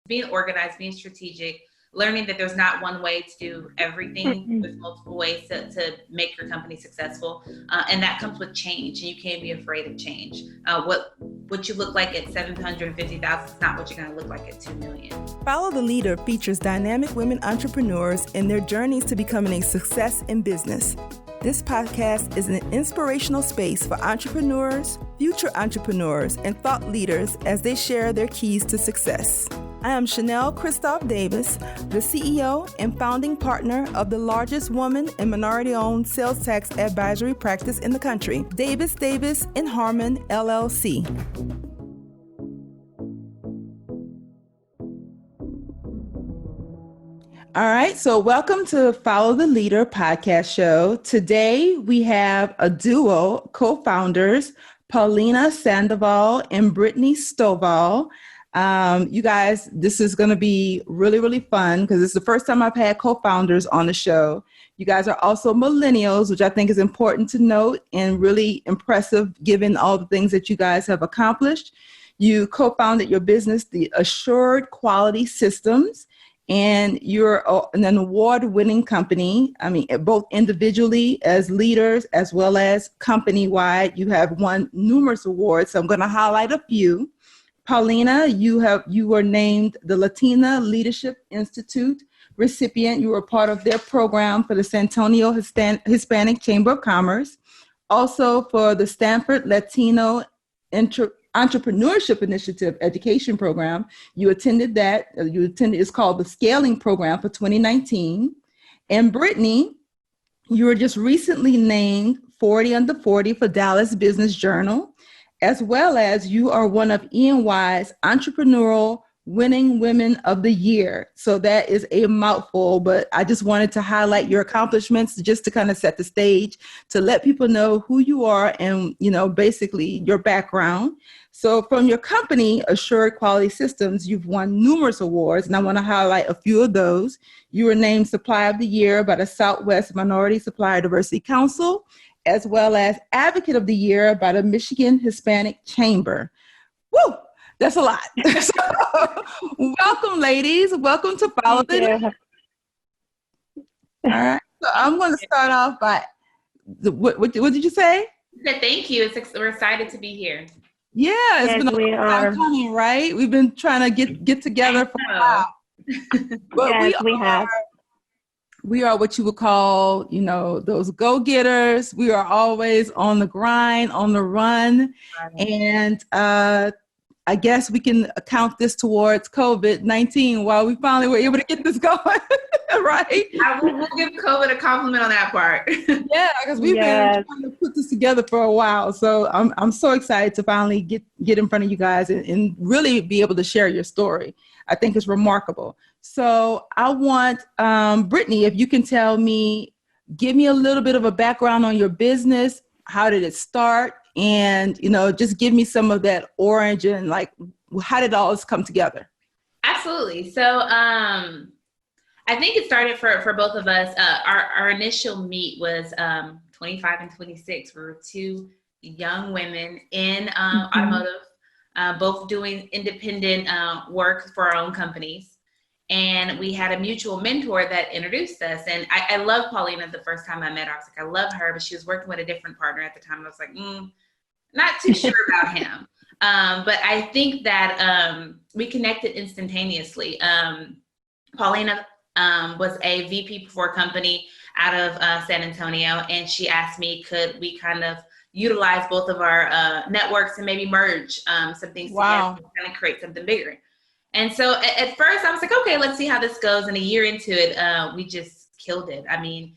being organized, being strategic, learning that there's not one way to do everything. There's multiple ways to make your company successful. And that comes with change, and you can't be afraid of change. What you look like at 750,000 is not what you're going to look like at 2 million. Follow the Leader features dynamic women entrepreneurs in their journeys to becoming a success in business. This podcast is an inspirational space for entrepreneurs, future entrepreneurs, and thought leaders as they share their keys to success. I am Chanel Christoph Davis, the CEO and founding partner of the largest woman and minority-owned sales tax advisory practice in the country, Davis & Harmon, LLC. All right, so welcome to Follow the Leader podcast show. Today we have a duo, co-founders, Paulina Sandoval and Brittany Stovall. You guys, this is going to be really, really fun because it's the first time I've had co-founders on the show. You guys are also millennials, which I think is important to note and really impressive given all the things that you guys have accomplished. You co-founded your business, the Assured Quality Systems, and you're an award-winning company. I mean, both individually as leaders as well as company-wide. You have won numerous awards, so I'm going to highlight a few. Paulina, you were named the Latina Leadership Institute recipient. You were part of their program for the San Antonio Hispanic Chamber of Commerce. Also for the Stanford Latino Entrepreneurship Initiative education program. You attended that. It's called the Scaling Program for 2019. And Brittany, you were just recently named 40 Under 40 for Dallas Business Journal, as well as you are one of E&Y's Entrepreneurial Winning Women of the Year. So that is a mouthful, but I just wanted to highlight your accomplishments just to kind of set the stage, to let people know who you are and, basically your background. So from your company, Assured Quality Systems, you've won numerous awards, and I want to highlight a few of those. You were named Supplier of the Year by the Southwest Minority Supplier Diversity Council, as well as Advocate of the Year by the Michigan Hispanic Chamber. Woo! That's a lot. So, welcome, ladies. Welcome to Follow the Leader. All right. So I'm going to start off by, what did you say? Thank you. We're excited to be here. Yeah, it's been a long time coming, right? We've been trying to get together for a while. But yes, we have. We are what you would call, those go-getters. We are always on the grind, on the run. And I guess we can account this towards COVID-19 while we finally were able to get this going, right? We'll give COVID a compliment on that part. Yeah, because we've been trying to put this together for a while. So I'm so excited to finally get in front of you guys and really be able to share your story. I think it's remarkable. So I want Brittany, if you can give me a little bit of a background on your business. How did it start? And, just give me some of that origin, like how did all this come together? Absolutely. So I think it started for both of us. Our initial meet was 25 and 26. We were two young women in automotive, both doing independent work for our own companies. And we had a mutual mentor that introduced us. And I love Paulina the first time I met her. I was like, I love her, but she was working with a different partner at the time. I was like, not too sure about him. But I think that we connected instantaneously. Paulina was a VP for a company out of San Antonio. And she asked me, could we kind of utilize both of our networks and maybe merge some things together to kind of create something bigger. And so at first I was like, okay, let's see how this goes. And a year into it, we just killed it. I mean,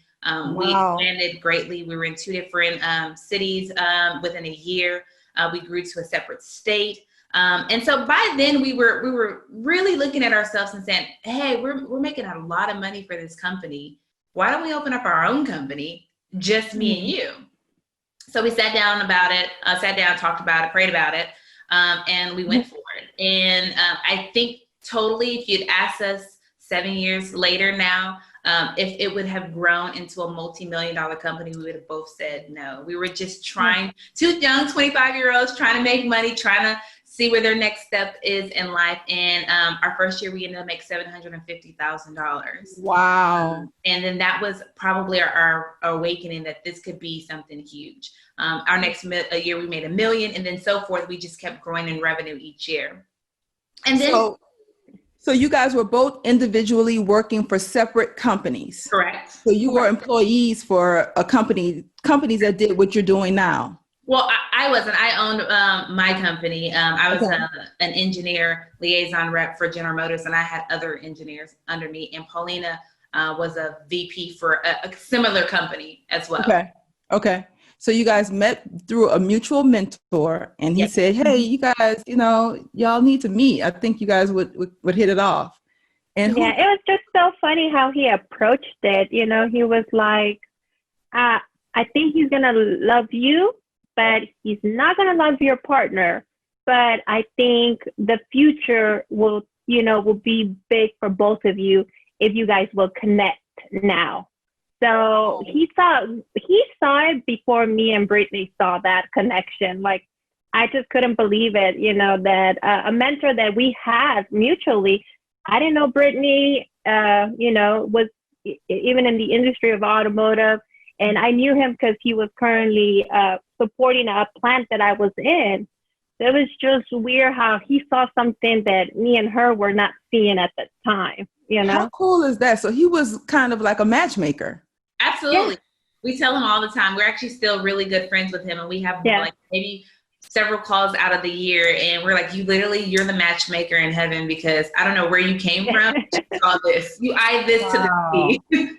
we expanded greatly. We were in two different cities within a year. We grew to a separate state. And so by then we were really looking at ourselves and saying, hey, we're making a lot of money for this company. Why don't we open up our own company, just me and you? So we sat down, talked about it, prayed about it. And we went for it. And I think totally, if you'd asked us 7 years later now, if it would have grown into a multi-million-dollar company, we would have both said no. We were just trying, two young 25-year-olds trying to make money, trying see where their next step is in life. And our first year, we ended up making $750,000. Wow. And then that was probably our awakening that this could be something huge. Our next year, we made $1 million, and then so forth. We just kept growing in revenue each year. And then, so you guys were both individually working for separate companies. Correct. So you were employees for a companies that did what you're doing now. Well, I wasn't. I owned my company. I was an engineer liaison rep for General Motors, and I had other engineers under me. And Paulina was a VP for a similar company as well. Okay. So you guys met through a mutual mentor, and he said, "Hey, you guys, y'all need to meet. I think you guys would hit it off." And it was just so funny how he approached it. He was like, "I think he's gonna love you, but he's not gonna love your partner. But I think the future will be big for both of you if you guys will connect now." So he saw it before me and Brittany saw that connection. Like, I just couldn't believe it, that a mentor that we had mutually. I didn't know Brittany, was even in the industry of automotive. And I knew him because he was currently supporting a plant that I was in. It was just weird how he saw something that me and her were not seeing at the time, How cool is that? So he was kind of like a matchmaker. Absolutely. Yeah. We tell him all the time. We're actually still really good friends with him, and we have like maybe several calls out of the year, and we're like, you're the matchmaker in heaven, because I don't know where you came from. You saw this. You eyed this to the T.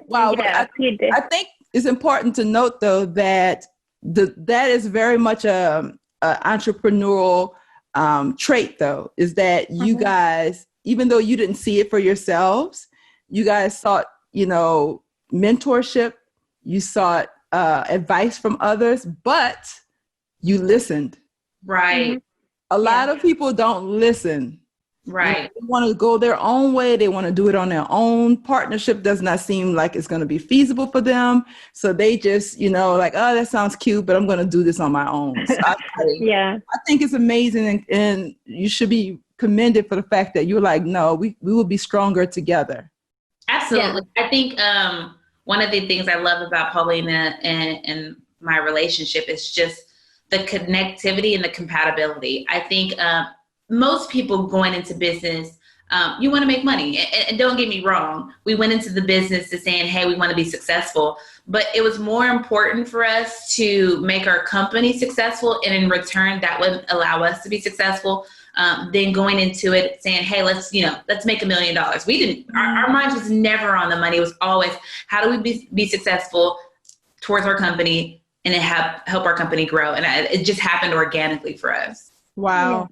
Wow. Yeah, I think it's important to note, though, that that is very much a entrepreneurial trait, though, is that you guys, even though you didn't see it for yourselves, you guys sought, mentorship, you sought advice from others, but you listened. Right. A lot of people don't listen. Right. They want to go their own way. They want to do it on their own. Partnership does not seem like it's going to be feasible for them. So they just, like, oh, that sounds cute, but I'm going to do this on my own. So I think it's amazing. And you should be commended for the fact that you're like, no, we will be stronger together. Absolutely. Yeah. I think one of the things I love about Paulina and my relationship is just the connectivity and the compatibility. I think most people going into business, you want to make money. And don't get me wrong, we went into the business to saying, hey, we want to be successful. But it was more important for us to make our company successful. And in return, that would allow us to be successful. Than going into it saying, hey, let's make $1 million. We didn't, our mind was never on the money. It was always, how do we be successful towards our company and help our company grow? And it just happened organically for us. Wow.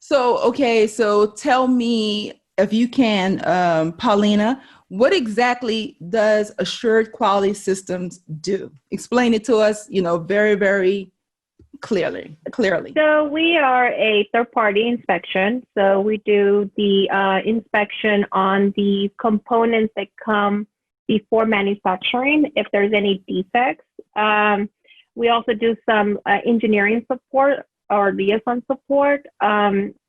Yeah. So tell me, if you can, Paulina, what exactly does Assured Quality Systems do? Explain it to us, very, very clearly. So we are a third-party inspection. So we do the inspection on the components that come before manufacturing, if there's any defects. We also do some engineering support or liaison support.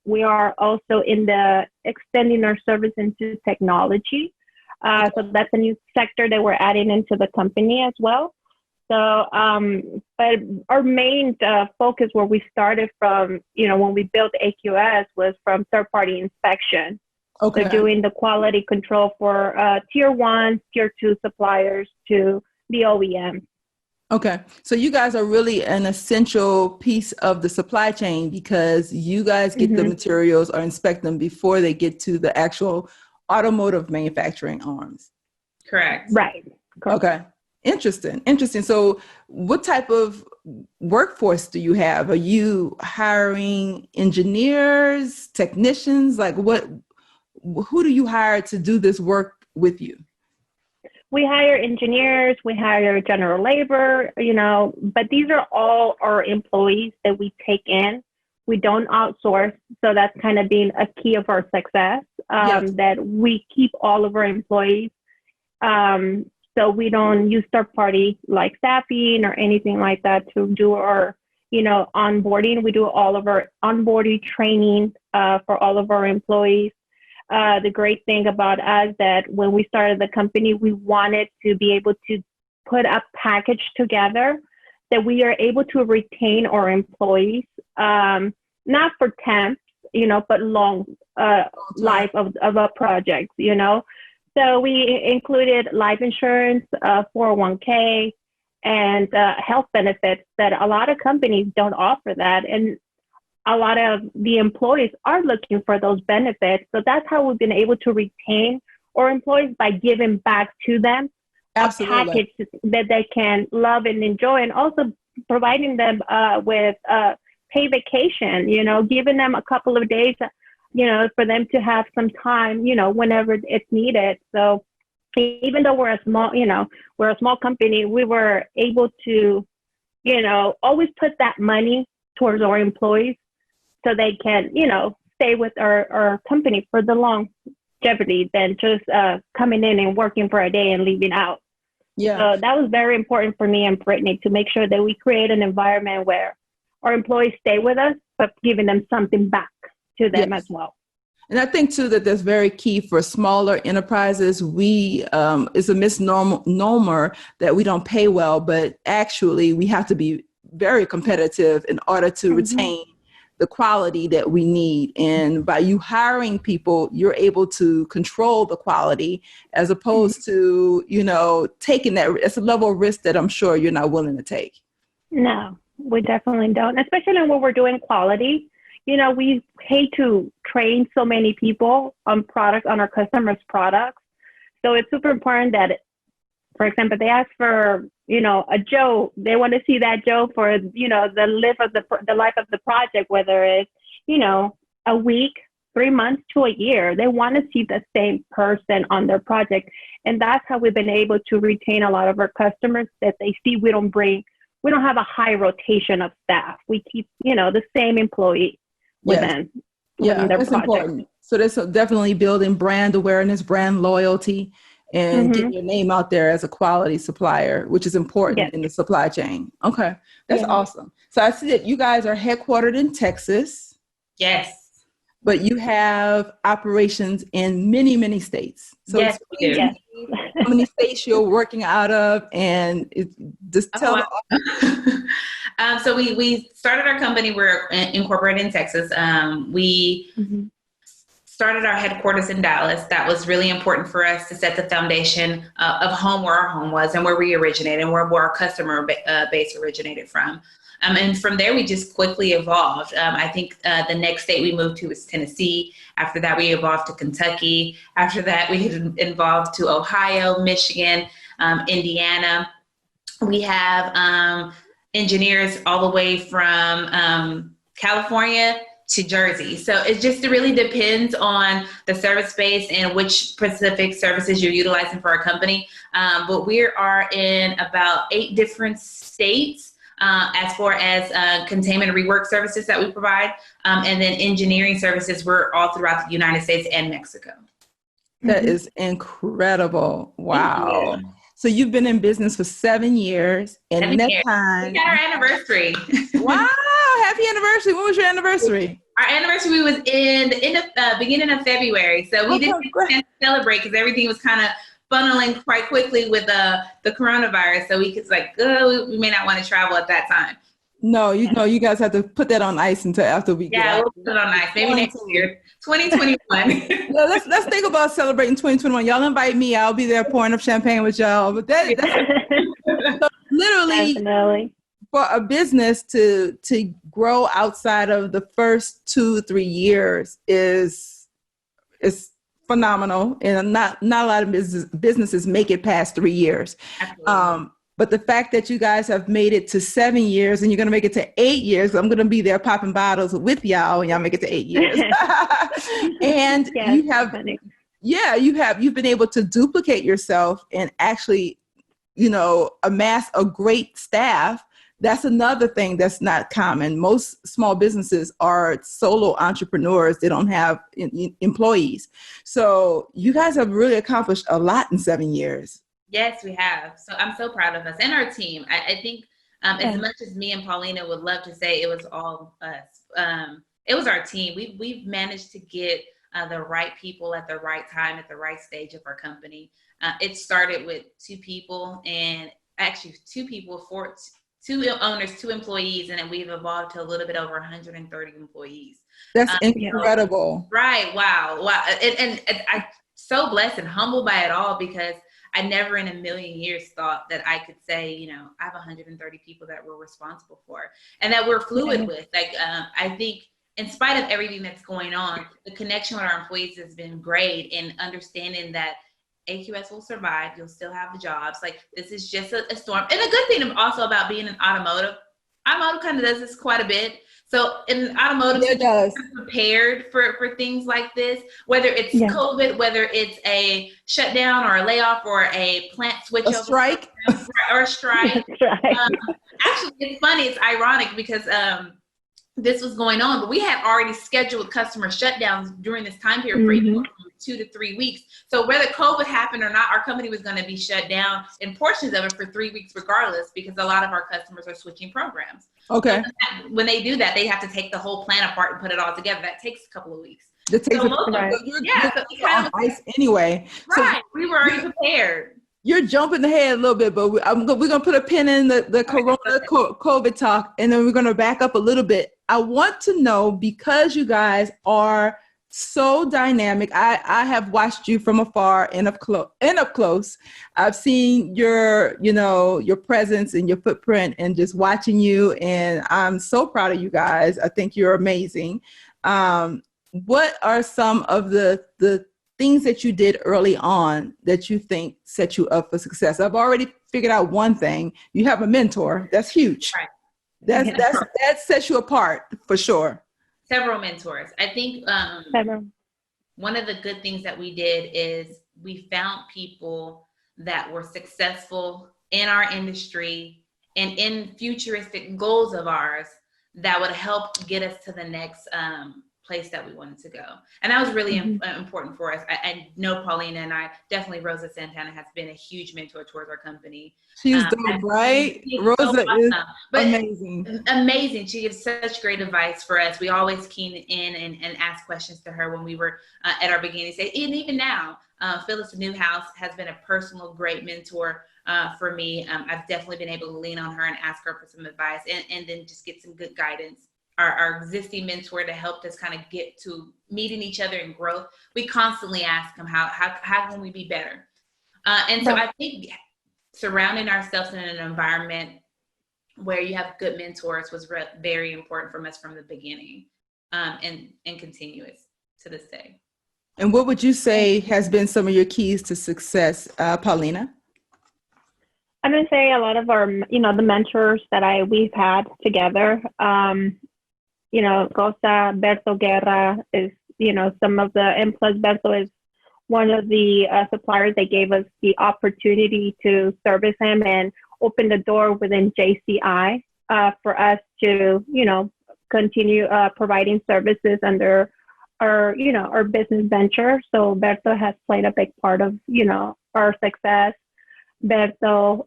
We are also in the extending our service into technology. So that's a new sector that we're adding into the company as well. So, but our main focus where we started from, when we built AQS, was from third-party inspection. Okay. So doing the quality control for tier 1, tier 2 suppliers to the OEM. Okay. So you guys are really an essential piece of the supply chain, because you guys get the materials or inspect them before they get to the actual automotive manufacturing arms. Correct. Right. Correct. Okay. Interesting. So what type of workforce do you have? Are you hiring engineers, technicians? Like who do you hire to do this work with you? We hire engineers, we hire general labor, but these are all our employees that we take in. We don't outsource. So that's kind of been a key of our success, that we keep all of our employees. So we don't use third party like staffing or anything like that to do our, onboarding. We do all of our onboarding training for all of our employees. The great thing about us that when we started the company, we wanted to be able to put a package together that we are able to retain our employees, not for temps, but long life of a project, So we included life insurance, 401k, and health benefits that a lot of companies don't offer that. And a lot of the employees are looking for those benefits. So that's how we've been able to retain our employees, by giving back to them Absolutely. a package that they can love and enjoy, and also providing them with pay vacation, giving them a couple of days, for them to have some time, whenever it's needed. So even though we're a small company, we were able to, always put that money towards our employees so they can, stay with our company for the longevity than just coming in and working for a day and leaving out. Yeah. So that was very important for me and Brittany, to make sure that we create an environment where our employees stay with us, but giving them something back to them as well. And I think too that that's very key for smaller enterprises. It's a misnomer that we don't pay well, but actually we have to be very competitive in order to retain the quality that we need. And by you hiring people, you're able to control the quality, as opposed to, taking that. It's a level of risk that I'm sure you're not willing to take. No, we definitely don't, especially when we're doing quality. We hate to train so many people on our customers' products. So it's super important that, for example, they ask for, a Joe, they want to see that Joe for, the life of the project, whether it's, a week, 3 months to a year. They want to see the same person on their project. And that's how we've been able to retain a lot of our customers, that they see we don't have a high rotation of staff. We keep, the same employee within their that's project. important. So that's definitely building brand awareness, brand loyalty, and getting your name out there as a quality supplier, which is important in the supply chain. Okay, that's awesome. So I see that you guys are headquartered in Texas. Yes. But you have operations in many, many states. So yes, we do. How many states you're working out of, and just tell So we started our company. We're incorporated in Texas. We started our headquarters in Dallas. That was really important for us to set the foundation of home, where our home was and where we originated, and where our customer base originated from. And from there, we just quickly evolved. I think the next state we moved to was Tennessee. After that, we evolved to Kentucky. After that, we evolved to Ohio, Michigan, Indiana. We have engineers all the way from California to Jersey. So it just really depends on the service base and which specific services you're utilizing for our company. But we are in about 8 different states. As far as containment and rework services that we provide, and then engineering services, we're all throughout the United States and Mexico. That is incredible. Wow. So you've been in business for 7 years, and in that time, we got our anniversary. Wow. Happy anniversary. When was your anniversary? Our anniversary was in the beginning of February. So we didn't get a chance to celebrate because everything was kind of funneling quite quickly with the coronavirus. So we could we may not want to travel at that time. No, you guys have to put that on ice until after we get out. We'll put it on ice. Maybe next year, 2021. Yeah, let's think about celebrating 2021. Y'all invite me. I'll be there pouring up champagne with y'all. But that's so literally definitely. For a business to grow outside of the first 2-3 years is phenomenal, and not a lot of businesses make it past 3 years. But the fact that you guys have made it to 7 years, and you're going to make it to 8 years, I'm going to be there popping bottles with y'all when y'all make it to 8 years. And you've been able to duplicate yourself and actually, amass a great staff. That's another thing that's not common. Most small businesses are solo entrepreneurs. They don't have employees. So you guys have really accomplished a lot in 7 years. Yes, we have. So I'm so proud of us and our team. I think As much as me and Paulina would love to say it was all us, it was our team. We've managed to get the right people at the right time, at the right stage of our company. It started with 2 people, and actually 2 people, 2 owners, 2 employees, and then we've evolved to a little bit over 130 employees. That's incredible. Right. Wow. And I'm so blessed and humbled by it all, because I never in a million years thought that I could say, you know, I have 130 people that we're responsible for and that we're fluid with. Like, I think in spite of everything that's going on, the connection with our employees has been great, in understanding that AQS will survive. You'll still have the jobs. Like, this is just a storm. And a good thing also about being in automotive kind of does this quite a bit. So in automotive, you're prepared for things like this, whether it's COVID, whether it's a shutdown or a layoff or a plant switch, a strike. Or a strike. Actually, it's funny. It's ironic because this was going on, but we had already scheduled customer shutdowns during this time period for even 2 to 3 weeks. So whether COVID happened or not, our company was going to be shut down in portions of it for 3 weeks regardless, because a lot of our customers are switching programs. Okay. So when they do that, they have to take the whole plan apart and put it all together. That takes a couple of weeks. Anyway. Right. So we were already prepared. You're jumping ahead a little bit, but we're going to put a pin in the COVID talk, and then we're going to back up a little bit. I want to know, because you guys are so dynamic. I have watched you from afar and up close. I've seen your presence and your footprint, and just watching you. And I'm so proud of you guys. I think you're amazing. What are some of the things that you did early on that you think set you up for success? I've already figured out one thing. You have a mentor. That's huge. Right. That sets you apart for sure. Several mentors. I think one of the good things that we did is we found people that were successful in our industry and in futuristic goals of ours that would help get us to the next place that we wanted to go. And that was really important for us. I know Paulina and I, definitely Rosa Santana has been a huge mentor towards our company. She's dope, right? Rosa is amazing. Amazing. She gives such great advice for us. We always keen in and ask questions to her when we were at our beginning stage. And even now, Phyllis Newhouse has been a personal great mentor for me. I've definitely been able to lean on her and ask her for some advice and then just get some good guidance. Our existing mentor that helped us kind of get to meeting each other and growth, we constantly ask them, how can we be better? And so I think surrounding ourselves in an environment where you have good mentors was very important for us from the beginning, and continuous to this day. And what would you say has been some of your keys to success, Paulina? I'm going to say a lot of our, the mentors that we've had together, Costa, Berto Guerra is, some of the, and plus Berto is one of the suppliers that gave us the opportunity to service him and open the door within JCI for us to, continue providing services under our business venture. So Berto has played a big part of, our success. Berto,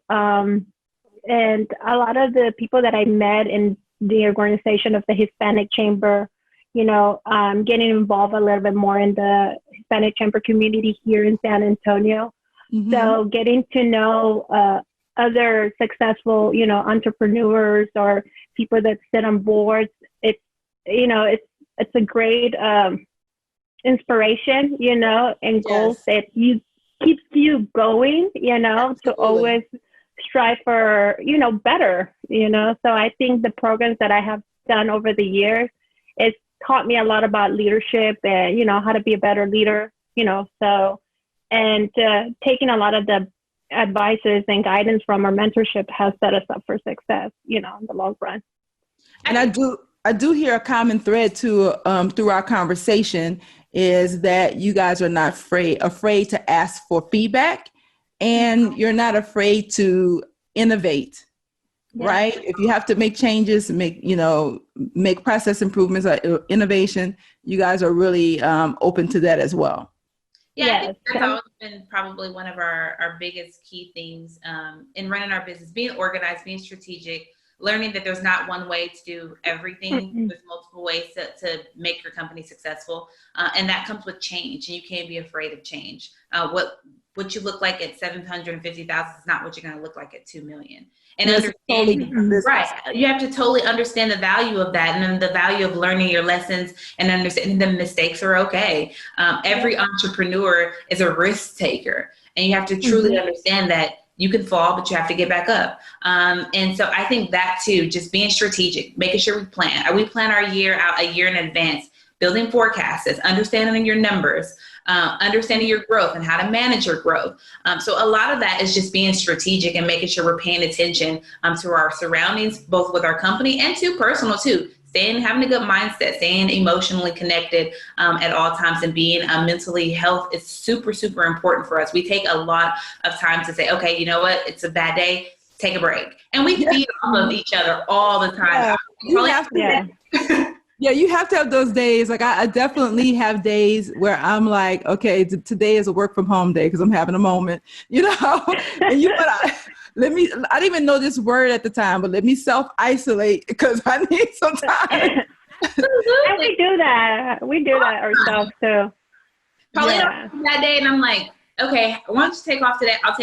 and a lot of the people that I met in the organization of the Hispanic Chamber, getting involved a little bit more in the Hispanic Chamber community here in San Antonio. Mm-hmm. So getting to know other successful, entrepreneurs or people that sit on boards, it's a great inspiration, and goals that keeps you going, to always strive for, better, So I think the programs that I have done over the years, it's taught me a lot about leadership and, how to be a better leader, so, and taking a lot of the advices and guidance from our mentorship has set us up for success, in the long run. And I do hear a common thread too, through our conversation, is that you guys are not afraid to ask for feedback, and you're not afraid to innovate, right? If you have to make changes, make process improvements or innovation, you guys are really open to that as well. Yeah, I think that's always been probably one of our biggest key things in running our business, being organized, being strategic, learning that there's not one way to do everything. There's multiple ways to make your company successful. And that comes with change, and you can't be afraid of change. What you look like at 750,000 is not what you're going to look like at 2 million. And understanding, right? You have to totally understand the value of that, and then the value of learning your lessons and understanding the mistakes are okay. Every entrepreneur is a risk taker, and you have to truly understand that you can fall, but you have to get back up. And so I think that too, just being strategic, making sure we plan our year out a year in advance, building forecasts, understanding your numbers, understanding your growth and how to manage your growth. So a lot of that is just being strategic and making sure we're paying attention to our surroundings, both with our company and to personal too. Having a good mindset, staying emotionally connected at all times, and being mentally health is super, super important for us. We take a lot of time to say, okay, you know what? It's a bad day. Take a break. And we feed off of each other all the time. Yeah, you have to have those days. Like I definitely have days where I'm like, okay, today is a work from home day because I'm having a moment, you know. And I didn't even know this word at the time, but let me self-isolate because I need some time. And we do that. We do that ourselves too. Paulina, that day, and I'm like, okay, why don't you take off today? I'll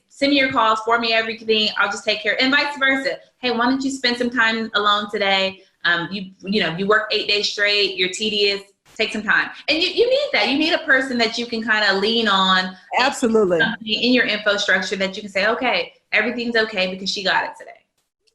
send me your calls, for me everything. I'll just take care, and vice versa. Hey, why don't you spend some time alone today? You work 8 days straight, you're tedious, take some time. And you need that. You need a person that you can kind of lean on. Absolutely. In your infrastructure that you can say, okay, everything's okay because she got it today.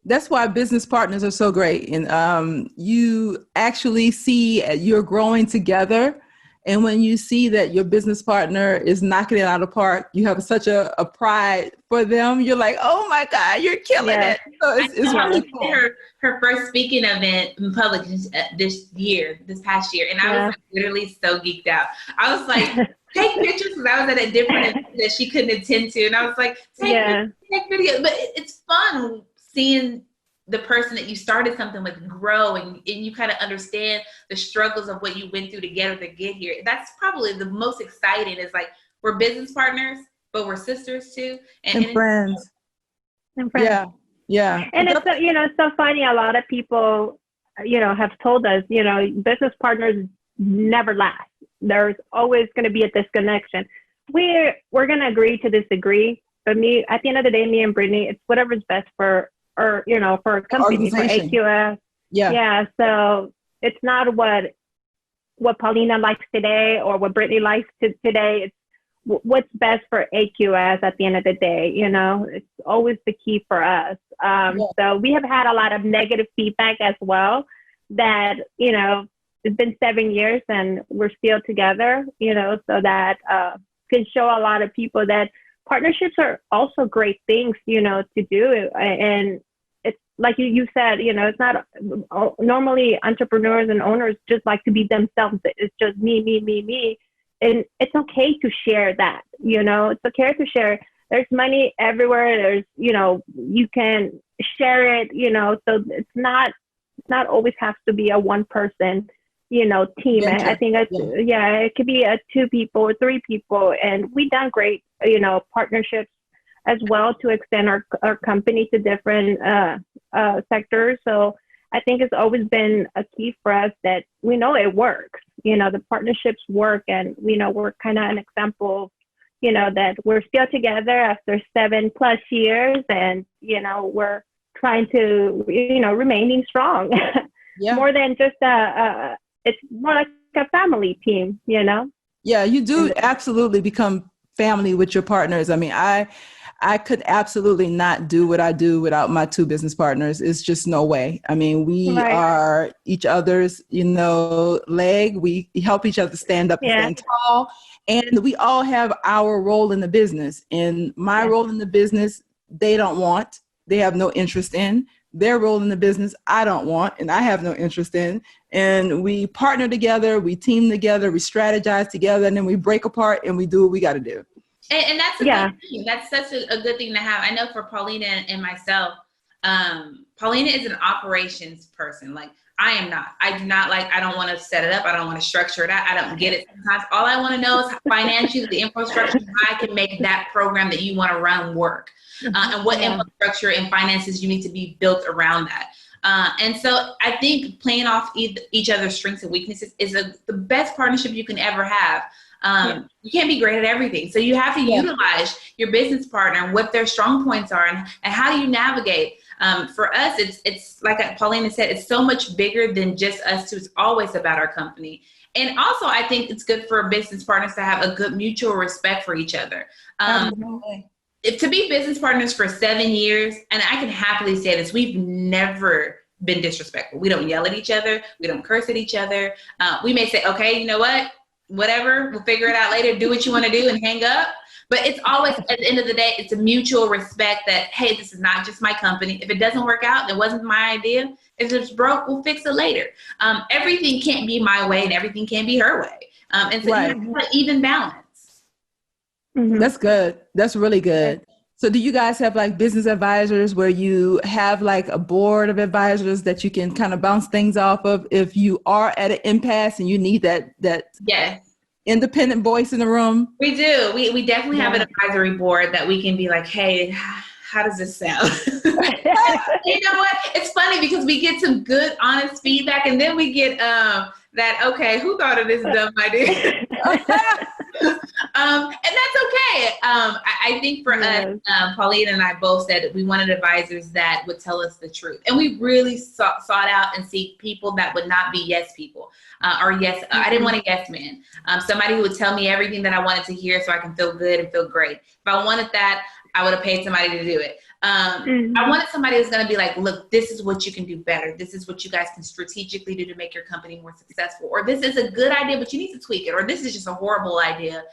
That's why business partners are so great. And you actually see you're growing together. And when you see that your business partner is knocking it out of the park, you have such a pride for them. You're like, oh my God, you're killing it. So it's really cool. Her first speaking event in public this past year. And I was literally so geeked out. I was like, take pictures, because I was at a different event that she couldn't attend to. And I was like, take videos. But it's fun seeing the person that you started something with grow, and you kind of understand the struggles of what you went through together to get here. That's probably the most exciting, is like, we're business partners, but we're sisters too. And friends. And friends. Yeah. And it's it's so funny. A lot of people, have told us, business partners never last. There's always going to be a disconnection. We're going to agree to disagree. But at the end of the day, me and Brittany, it's whatever's best for a company, for AQS. Yeah. So it's not what Paulina likes today or what Brittany likes today. It's what's best for AQS at the end of the day. It's always the key for us. So we have had a lot of negative feedback as well, that, it's been 7 years and we're still together, so that can show a lot of people that partnerships are also great things, to do. And it's like you said, it's not normally entrepreneurs and owners just like to be themselves. It's just me. And it's okay to share that, it's okay to share. There's money everywhere. There's, you can share it, so it's not always has to be a one person, team. I think it could be 2 people or 3 people. And we've done great, partnerships as well to extend our company to different sectors. So I think it's always been a key for us that we know it works. The partnerships work, and we're kind of an example, that we're still together after 7+ years, and we're trying to remaining strong. More than just it's more like a family team. Yeah, you do absolutely become family with your partners. I mean, I could absolutely not do what I do without my 2 business partners. It's just no way. I mean, we are each other's, leg. We help each other stand up and stand tall. And we all have our role in the business. And my role in the business, they don't want. They have no interest in. Their role in the business, I don't want, and I have no interest in. And we partner together, we team together, we strategize together, and then we break apart and we do what we got to do. And that's a good thing. That's such a good thing to have. I know for Paulina and myself, Paulina is an operations person. Like, I am not. I do not like, I don't want to set it up. I don't want to structure it out. I don't get it sometimes. All I want to know is financially the infrastructure, how I can make that program that you want to run work. And what infrastructure and finances you need to be built around that. And so I think playing off each other's strengths and weaknesses is the best partnership you can ever have. You can't be great at everything. So you have to utilize your business partner and what their strong points are and how do you navigate. For us, it's like Paulina said, it's so much bigger than just us two. It's always about our company. And also, I think it's good for business partners to have a good mutual respect for each other. To be business partners for 7 years, and I can happily say this, we've never been disrespectful. We don't yell at each other. We don't curse at each other. We may say, okay, you know what? Whatever, we'll figure it out later. Do what you want to do and hang up. But it's always, at the end of the day, it's a mutual respect that, hey, this is not just my company. If it doesn't work out, it wasn't my idea. If it's broke, we'll fix it later. Everything can't be my way and everything can't be her way. And so you have an even balance. That's good. That's really good. So do you guys have like business advisors where you have like a board of advisors that you can kind of bounce things off of if you are at an impasse and you need that independent voice in the room? We do. We definitely have an advisory board that we can be like, hey, how does this sound? You know what? It's funny because we get some good, honest feedback, and then we get that, okay, who thought of this dumb idea? And that's okay. I think for us, Paulina and I both said that we wanted advisors that would tell us the truth. And we really sought out and seek people that would not be yes people or yes. I didn't want a yes man. Somebody who would tell me everything that I wanted to hear so I can feel good and feel great. If I wanted that, I would have paid somebody to do it. I wanted somebody who's going to be like, look, this is what you can do better. This is what you guys can strategically do to make your company more successful. Or this is a good idea, but you need to tweak it. Or this is just a horrible idea.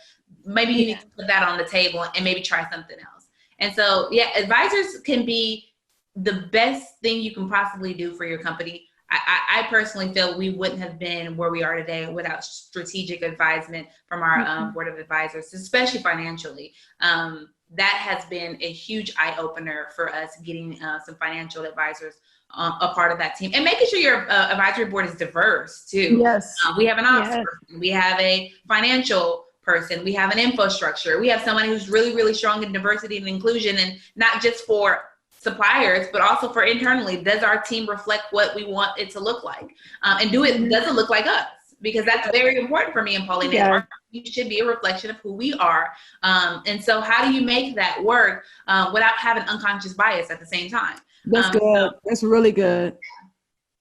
Maybe you need to put that on the table and maybe try something else. And so, advisors can be the best thing you can possibly do for your company. I personally feel we wouldn't have been where we are today without strategic advisement from our board of advisors, especially financially. That has been a huge eye-opener for us, getting some financial advisors a part of that team and making sure your advisory board is diverse too. Yes. We have an ops person, we have a financial person, we have an infrastructure, we have somebody who's really, really strong in diversity and inclusion, and not just for suppliers, but also for internally. Does our team reflect what we want it to look like? And does it look like us? Because that's very important for me and Paulina. Yeah. You should be a reflection of who we are. And so how do you make that work without having unconscious bias at the same time? That's good. That's really good.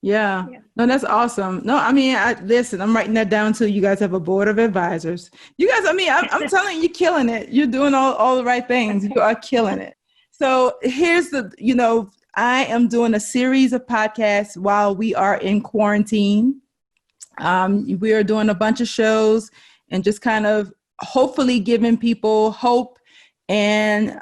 Yeah. No, that's awesome. No, I mean, listen, I'm writing that down too. You guys have a board of advisors. You guys, I mean, I'm telling you, you're killing it. You're doing all the right things. You are killing it. So here's I am doing a series of podcasts while we are in quarantine. We are doing a bunch of shows and just kind of hopefully giving people hope and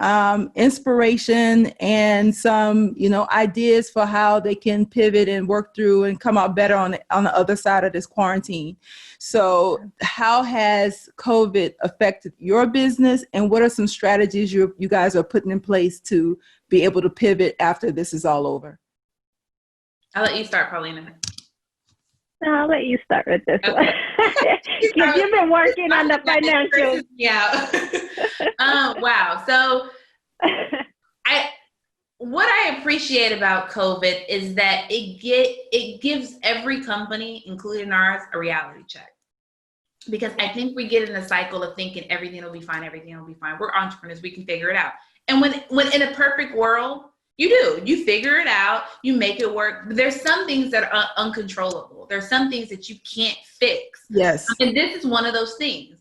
inspiration and some, ideas for how they can pivot and work through and come out better on the other side of this quarantine. So how has COVID affected your business, and what are some strategies you guys are putting in place to be able to pivot after this is all over? I'll let you start, Paulina. I'll let you start with this one. Because you've been working on the financials. Yeah. Wow. So what I appreciate about COVID is that it gives every company, including ours, a reality check. Because I think we get in a cycle of thinking everything will be fine, everything will be fine. We're entrepreneurs, we can figure it out. And when in a perfect world, you figure it out, you make it work. But there's some things that are uncontrollable. There's some things that you can't fix. Yes. And this is one of those things.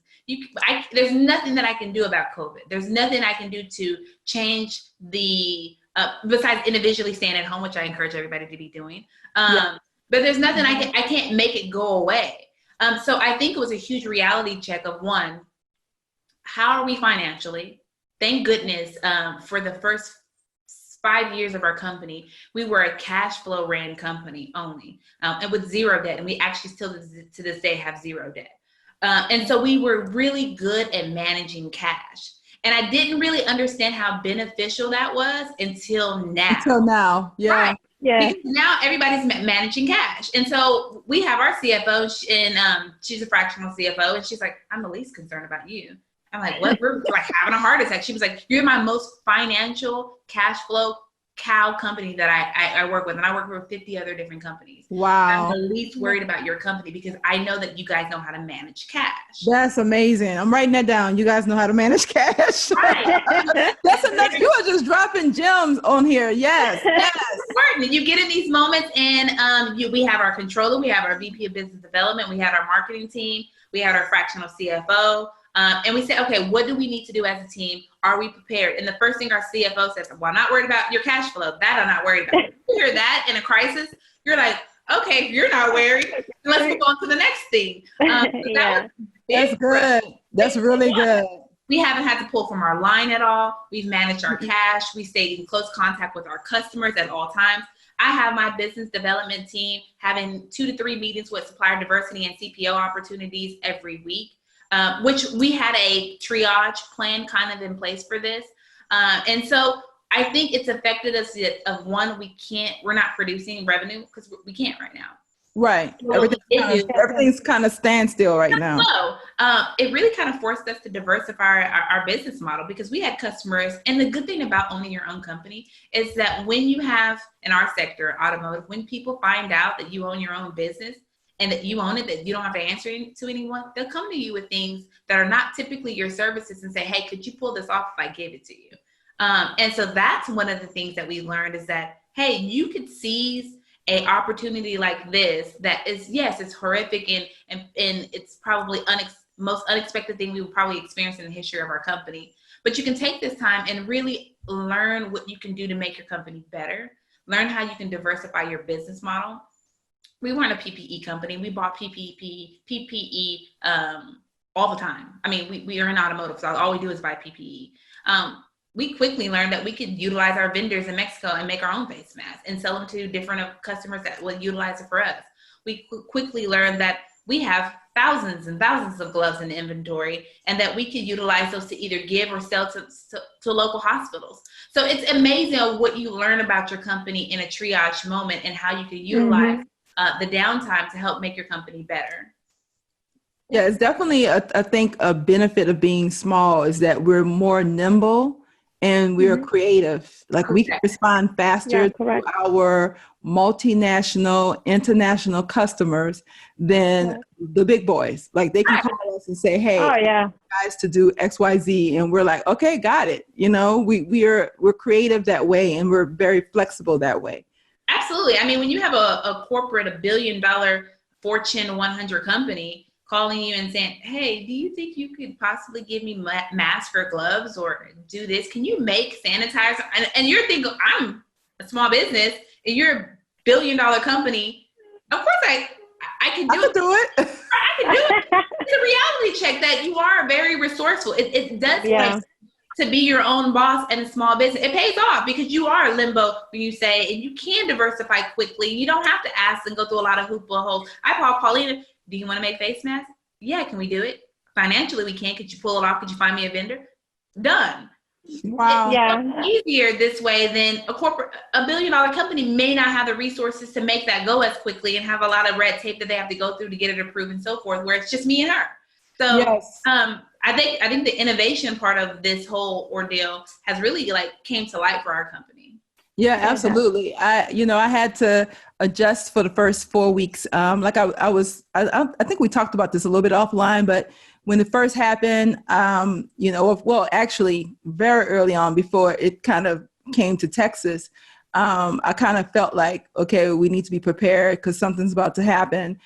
There's nothing that I can do about COVID. There's nothing I can do to change besides individually staying at home, which I encourage everybody to be doing. But there's nothing I can't make it go away. So I think it was a huge reality check of one, how are we financially? Thank goodness for the first 5 years of our company, we were a cash flow ran company only, and with zero debt. And we actually still to this day have zero debt. And so we were really good at managing cash. And I didn't really understand how beneficial that was until now. Yeah. Right. Yeah. Because now everybody's managing cash. And so we have our CFO, and she's a fractional CFO, and she's like, I'm the least concerned about you. I'm like, what? We're like having a heart attack. She was like, you're my most financial cash flow cow company that I work with. And I work with 50 other different companies. Wow. I'm the least worried about your company because I know that you guys know how to manage cash. That's amazing. I'm writing that down. You guys know how to manage cash. Right. That's enough. You are just dropping gems on here. Yes. Yes. Important. You get in these moments, and we have our controller, we have our VP of business development, we had our marketing team, we had our fractional CFO. And we said, okay, what do we need to do as a team? Are we prepared? And the first thing our CFO says, well, I'm not worried about your cash flow. That I'm not worried about. You hear that in a crisis, you're like, okay, if you're not worried, let's move on to the next thing. That's good. That's really good. We haven't had to pull from our line at all. We've managed our cash. We stayed in close contact with our customers at all times. I have my business development team having 2 to 3 meetings with supplier diversity and CPO opportunities every week. Which we had a triage plan kind of in place for this. And so I think it's affected us of one, we're not producing revenue because we can't right now. Right. Everything's kind of standstill right now. So it really kind of forced us to diversify our business model because we had customers. And the good thing about owning your own company is that when you have, in our sector, automotive, when people find out that you own your own business, and that you own it, that you don't have to answer to anyone, they'll come to you with things that are not typically your services and say, hey, could you pull this off if I gave it to you? And so that's one of the things that we learned is that, hey, you could seize an opportunity like this that is, yes, it's horrific and it's probably most unexpected thing we will probably experience in the history of our company. But you can take this time and really learn what you can do to make your company better, learn how you can diversify your business model. We weren't a PPE company. We bought PPE all the time. I mean, we are in automotive, so all we do is buy PPE. We quickly learned that we could utilize our vendors in Mexico and make our own face masks and sell them to different customers that would utilize it for us. We quickly learned that we have thousands and thousands of gloves in the inventory and that we could utilize those to either give or sell to local hospitals. So it's amazing what you learn about your company in a triage moment and how you can utilize the downtime to help make your company better. Yeah, it's definitely, I think, a benefit of being small is that we're more nimble and we're creative. Like we can respond faster to our multinational, international customers than the big boys. Like they can call us and say, hey, guys to do X, Y, Z. And we're like, okay, got it. You know, we're creative that way and we're very flexible that way. Absolutely. I mean, when you have a corporate, $1 billion Fortune 100 company calling you and saying, hey, do you think you could possibly give me masks or gloves or do this? Can you make sanitizer? And you're thinking, I'm a small business and you're $1 billion company. Of course I can do it. I can do it. It's a reality check that you are very resourceful. It does take to be your own boss and a small business. It pays off because you are limbo when you say, and you can diversify quickly. You don't have to ask and go through a lot of holes. I call Paulina, do you want to make face masks? Yeah, can we do it? Financially, we can. Could you pull it off? Could you find me a vendor? Done. Wow. It's easier this way than a $1 billion company may not have the resources to make that go as quickly and have a lot of red tape that they have to go through to get it approved and so forth, where it's just me and her. So I think the innovation part of this whole ordeal has really came to light for our company. Yeah, absolutely. I had to adjust for the first 4 weeks. I think we talked about this a little bit offline, but when it first happened, actually very early on before it kind of came to Texas, I kind of felt like, okay, we need to be prepared because something's about to happen.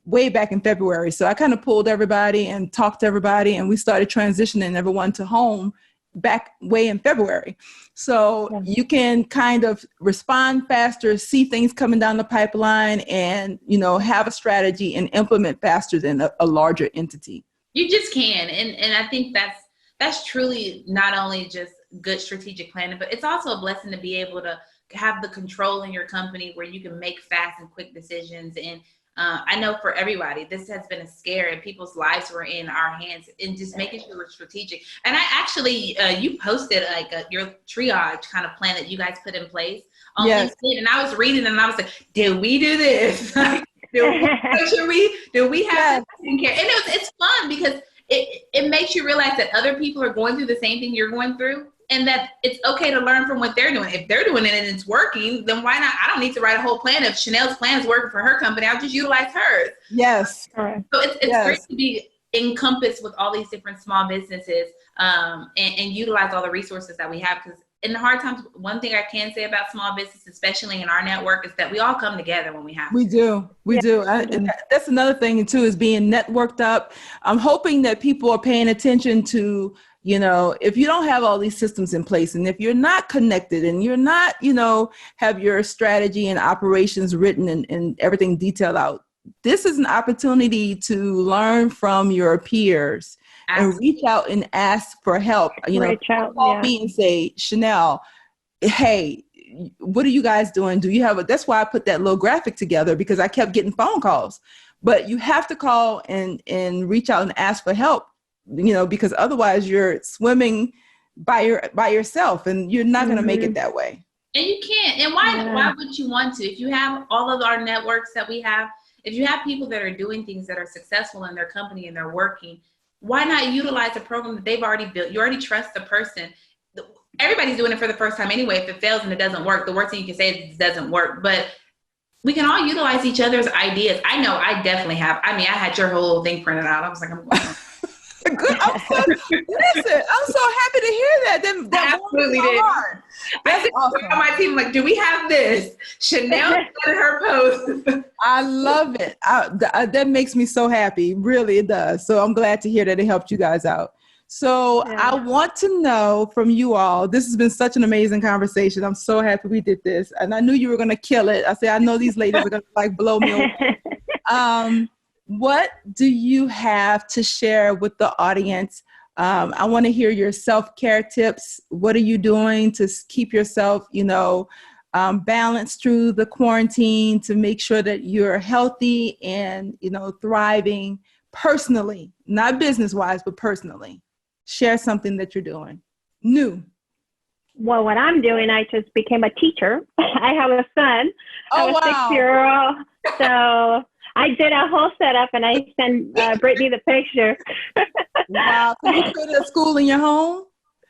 Way back in February. So I kind of pulled everybody and talked to everybody and we started transitioning everyone to home back way in February. So you can kind of respond faster, see things coming down the pipeline and, have a strategy and implement faster than a larger entity. You just can. And I think that's truly not only just good strategic planning, but it's also a blessing to be able to have the control in your company where you can make fast and quick decisions and I know for everybody, this has been a scare, and people's lives were in our hands, and just making sure we're strategic. And I actually, you posted like your triage kind of plan that you guys put in place on LinkedIn, and I was reading and I was like, did we do this? Do we have taken care? And it's fun because it makes you realize that other people are going through the same thing you're going through, and that it's okay to learn from what they're doing. If they're doing it and it's working, then why not? I don't need to write a whole plan. If Chanel's plan is working for her company, I'll just utilize hers. Yes. So it's great to be encompassed with all these different small businesses, and utilize all the resources that we have. Because in the hard times, one thing I can say about small business, especially in our network, is that we all come together when we have to. We do. And that's another thing too, is being networked up. I'm hoping that people are paying attention to, if you don't have all these systems in place, and if you're not connected and you're not, have your strategy and operations written and everything detailed out, this is an opportunity to learn from your peers. Absolutely. And reach out and ask for help. Call me and say, Chanel, hey, what are you guys doing? Do you have that's why I put that little graphic together, because I kept getting phone calls. But you have to call and reach out and ask for help, because otherwise you're swimming by yourself, and you're not going to make it that way. And you can't. And why would you want to? If you have all of our networks that we have, if you have people that are doing things that are successful in their company and they're working, why not utilize a program that they've already built? You already trust the person. Everybody's doing it for the first time anyway. If it fails and it doesn't work, the worst thing you can say is it doesn't work. But we can all utilize each other's ideas. I know I definitely have. I mean, I had your whole thing printed out. I was like, I'm going on. Good. I'm so happy to hear that. That absolutely did. I said awesome. On my team, like, do we have this? Chanel said her post. I love it. That makes me so happy. Really, it does. So I'm glad to hear that it helped you guys out. So I want to know from you all, this has been such an amazing conversation. I'm so happy we did this. And I knew you were going to kill it. I said, I know these ladies are going to blow me away. What do you have to share with the audience? I want to hear your self-care tips. What are you doing to keep yourself, balanced through the quarantine, to make sure that you're healthy and, thriving personally, not business-wise, but personally? Share something that you're doing new. Well, what I'm doing, I just became a teacher. I have a son. I have a 6-year-old. So I did a whole setup, and I sent Brittany the picture. Wow. So you created a school in your home?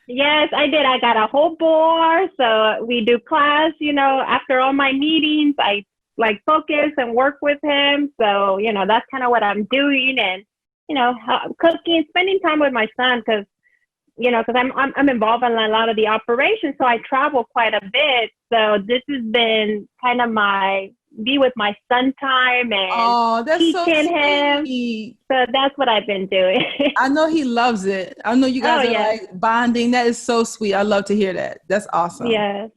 Yes, I did. I got a whole board. So we do class, after all my meetings, I focus and work with him. So, that's kind of what I'm doing. And, cooking, spending time with my son, because I'm involved in a lot of the operations. So I travel quite a bit. So this has been kind of be with my son time and teaching him. So that's what I've been doing. I know he loves it. I know you guys are bonding. That is so sweet. I love to hear that. That's awesome. Yes.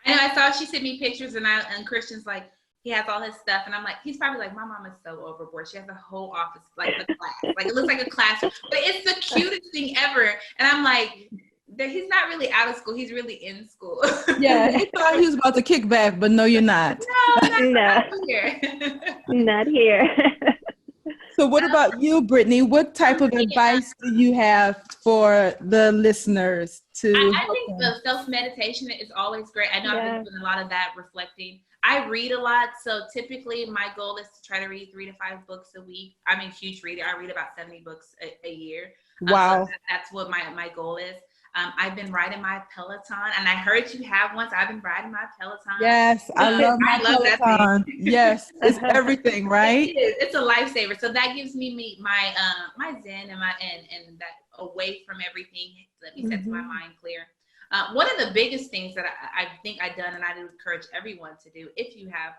I know. I saw she sent me pictures, and Christian's like, he has all his stuff, and I'm like, he's probably like, my mom is so overboard. She has a whole office, like a class. Like, it looks like a classroom, but it's the cutest thing ever. And I'm like, he's not really out of school. He's really in school. Yeah, he thought he was about to kick back, but no, you're not. No, not here. Not here. So what about you, Brittany? What type of advice do you have for the listeners to I think the self-meditation is always great. I know I've been doing a lot of that, reflecting. I read a lot, so typically my goal is to try to read 3 to 5 books a week. I'm a huge reader. I read about 70 books a year. Wow. So that's what my goal is. I've been riding my Peloton, and I heard you have one, so I've been riding my Peloton. Yes, I love Peloton. That thing. Yes, it's everything, right? It is. It's a lifesaver. So that gives me my zen and and that away from everything. Let me set my mind clear. One of the biggest things that I think I've done, and I would encourage everyone to do, if you have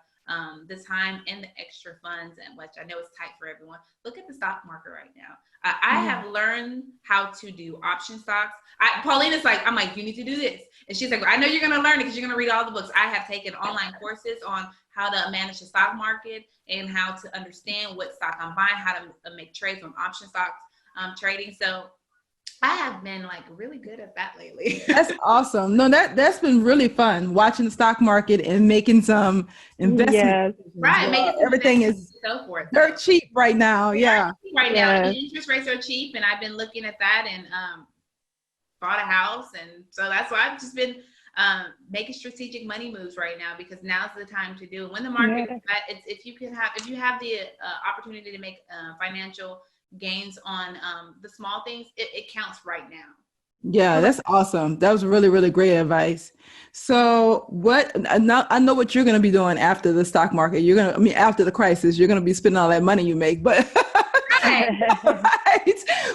the time and the extra funds, and which I know is tight for everyone, look at the stock market right now. I have learned how to do option stocks. Paulina's like, I'm like, you need to do this. And she's like, I know you're going to learn it because you're going to read all the books. I have taken online courses on how to manage the stock market and how to understand what stock I'm buying, how to make trades on option stocks trading. So I have been like really good at that lately. That's awesome. No, that's been really fun watching the stock market and making some investment. Yes. Right, making some Everything is so forth. dirt cheap right now. Yeah. Right now, Yes. the interest rates are cheap, and I've been looking at that and bought a house, and so that's why I've just been making strategic money moves right now, because now's the time to do it. When the market is bad, it's if you have the opportunity to make financial gains on the small things, it counts right now. Yeah, that's awesome. That was really, really great advice. So I know what you're going to be doing after the stock market. After the crisis, you're going to be spending all that money you make, but right.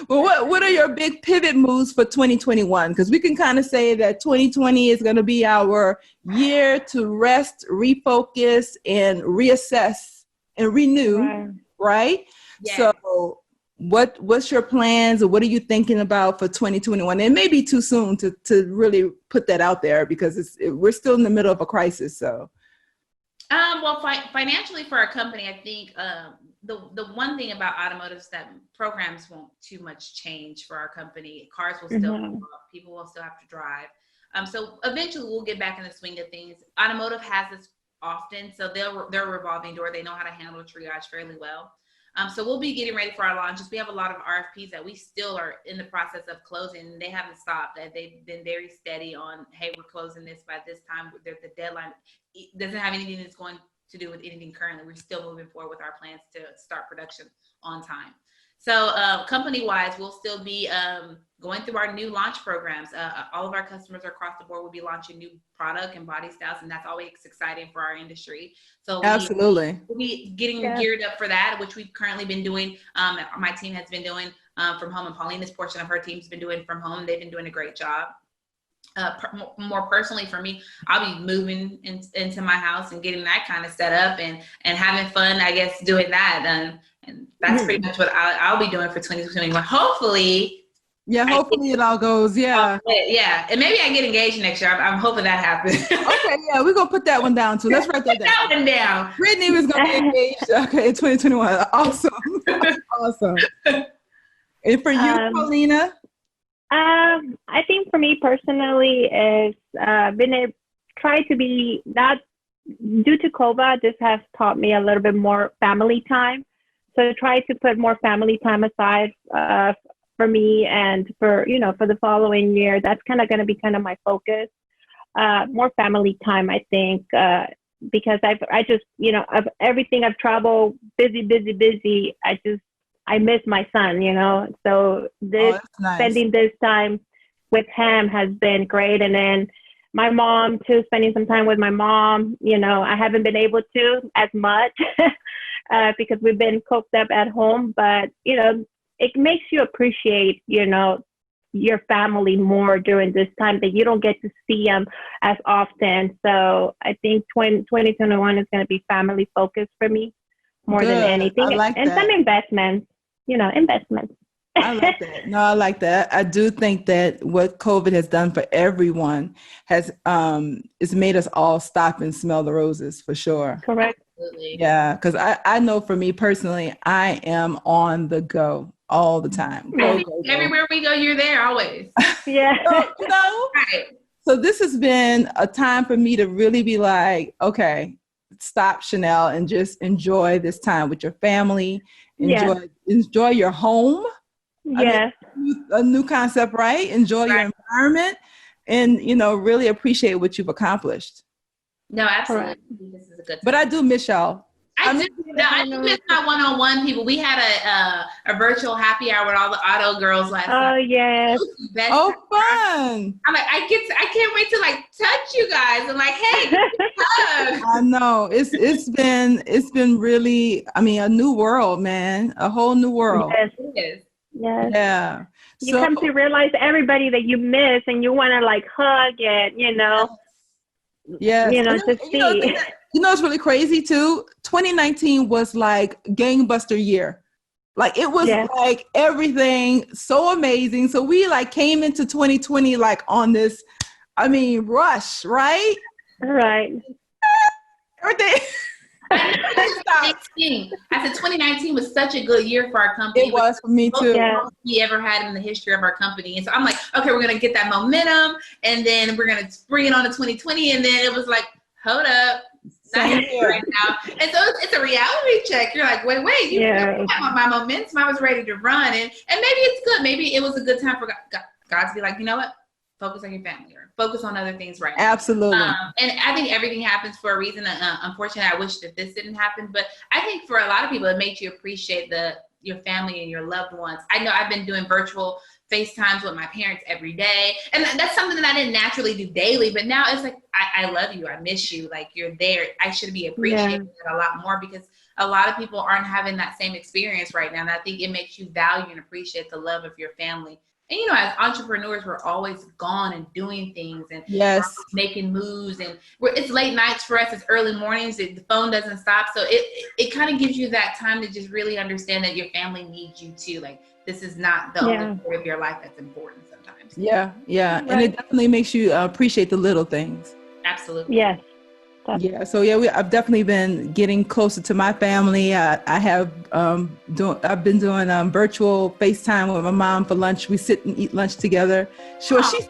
Well, what are your big pivot moves for 2021? Because we can kind of say that 2020 is going to be our year to rest, refocus, and reassess and renew, right? Yes. So what's your plans, or what are you thinking about for 2021? It may be too soon to really put that out there, because we're still in the middle of a crisis. So, well, financially for our company, I think the one thing about automotive is that programs won't too much change for our company. Cars will still go up, people will still have to drive. So eventually we'll get back in the swing of things. Automotive has this often, so they're a revolving door. They know how to handle triage fairly well. So we'll be getting ready for our launches. We have a lot of RFPs that we still are in the process of closing. They haven't stopped. They've been very steady on, hey, we're closing this by this time. The deadline doesn't have anything that's going to do with anything currently. We're still moving forward with our plans to start production on time. So company-wise, we'll still be going through our new launch programs. All of our customers across the board will be launching new product and body styles, and that's always exciting for our industry. So absolutely, we'll be getting geared up for that, which we've currently been doing. My team has been doing from home, and Paulina's portion of her team's been doing from home. They've been doing a great job. More personally for me, I'll be moving into my house and getting that kind of set up and having fun, I guess, doing that. And that's pretty much what I'll be doing for 2021. Hopefully. Yeah, hopefully it all goes. Yeah. Yeah. And maybe I get engaged next year. I'm hoping that happens. Okay, yeah, we're going to put that one down too. Let's write that down. That one down. Brittany was going to be engaged, in 2021. Awesome. Awesome. And for you, Paulina? I think for me personally is try to be, not due to COVID, this has taught me a little bit more family time. So try to put more family time aside for me and for the following year. That's kind of going to be kind of my focus. More family time, I think, because I just, of everything I've traveled, busy. I miss my son, so nice. Spending this time with him has been great. And then my mom too, spending some time with my mom, I haven't been able to as much because we've been cooped up at home, but, it makes you appreciate, your family more during this time that you don't get to see them as often. So I think 2021 is going to be family focused for me more than anything. I like and that. Some investments. Investments. I like that. No, I like that. I do think that what COVID has done for everyone has it's made us all stop and smell the roses, for sure. Correct. Absolutely. Yeah, because I know for me personally, I am on the go all the time. Go. Everywhere we go, you're there always. Yeah. So, right. So this has been a time for me to really be like, okay, stop, Chanel, and just enjoy this time with your family. Enjoy your home. Yes. A new concept, right? Enjoy your environment and, really appreciate what you've accomplished. No, absolutely. This is a good time. But I do miss y'all. I do miss my one-on-one people. We had a virtual happy hour with all the auto girls last night. Oh, yes. Oh, fun. I'm like, I can't wait to touch you guys. I'm like, hey, hug. I know. It's been really, a new world, man. A whole new world. Yes. It is. Yes. Yeah. You come to realize everybody that you miss and you want to hug it, Yes. To see. It's really crazy too. 2019 was like gangbuster year. It was like everything so amazing. So we came into 2020 on this, rush, right? Right. Everything. I said 2019 was such a good year for our company. It was for me too. Yeah. Most we ever had in the history of our company. And so I'm like, okay, we're gonna get that momentum, and then we're gonna bring it on to 2020. And then it was like, hold up, Same here. right now. And so it's a reality check. You're like, wait, you have my momentum. I was ready to run, and maybe it's good. Maybe it was a good time for God to be like, you know what? Focus on your family, or focus on other things right now. Absolutely. And I think everything happens for a reason. Unfortunately, I wish that this didn't happen, but I think for a lot of people, it makes you appreciate your family and your loved ones. I know I've been doing virtual FaceTimes with my parents every day, and that's something that I didn't naturally do daily, but now it's like, I love you, I miss you, like you're there. I should be appreciating it a lot more, because a lot of people aren't having that same experience right now, and I think it makes you value and appreciate the love of your family. And, you know, as entrepreneurs, we're always gone and doing things and making moves. And it's late nights for us. It's early mornings. The phone doesn't stop. So it kind of gives you that time to just really understand that your family needs you too. Like, this is not the only part of your life that's important sometimes. Yeah. Right. And it definitely makes you appreciate the little things. Absolutely. Yes. Yeah. So I've definitely been getting closer to my family. I've been doing virtual FaceTime with my mom for lunch. We sit and eat lunch together. Sure, she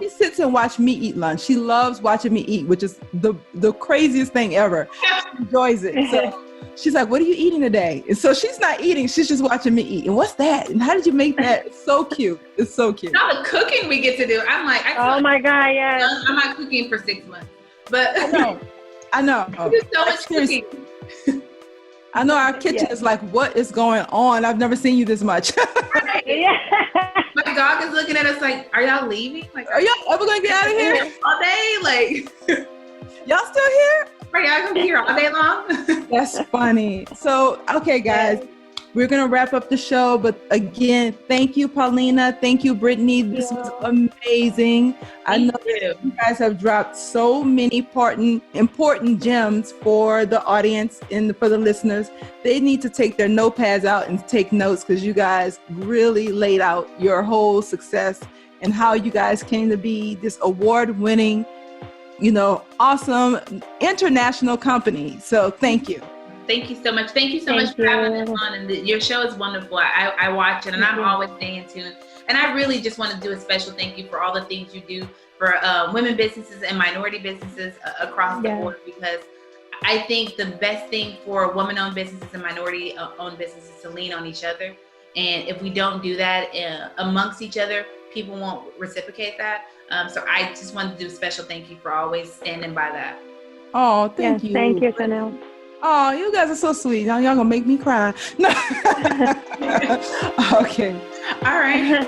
sits and watch me eat lunch. She loves watching me eat, which is the craziest thing ever. She enjoys it. So she's like, "What are you eating today?" And so she's not eating; she's just watching me eat. And what's that? And how did you make that? It's so cute. It's so cute. All the cooking we get to do. I'm like, oh my God, yes. I'm not cooking for 6 months, but I know. We do so much cooking. I know our kitchen is like, what is going on? I've never seen you this much. My dog is looking at us like, are y'all leaving? Like, are y'all ever going to get out of here? All day? Like, y'all still here? Are y'all going to be here all day long? That's funny. So, okay, guys. We're going to wrap up the show, but again, thank you, Paulina. Thank you, Brittany. This was amazing. I know that you guys have dropped so many important gems for the audience and for the listeners. They need to take their notepads out and take notes, because you guys really laid out your whole success and how you guys came to be this award-winning, awesome international company. So thank you. Thank you so much. Thank you so much for having us on. And your show is wonderful. I watch it, and I'm always staying tuned. And I really just want to do a special thank you for all the things you do for women businesses and minority businesses across the board, because I think the best thing for women-owned businesses and minority-owned businesses is to lean on each other. And if we don't do that amongst each other, people won't reciprocate that. So I just wanted to do a special thank you for always standing by that. Oh, thank you. Thank you, Chanel. Oh, you guys are so sweet. Now y'all gonna make me cry. No. Okay. All right.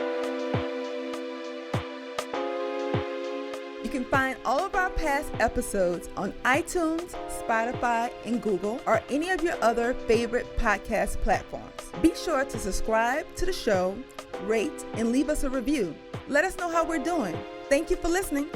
You can find all of our past episodes on iTunes, Spotify, and Google, or any of your other favorite podcast platforms. Be sure to subscribe to the show, rate, and leave us a review. Let us know how we're doing. Thank you for listening.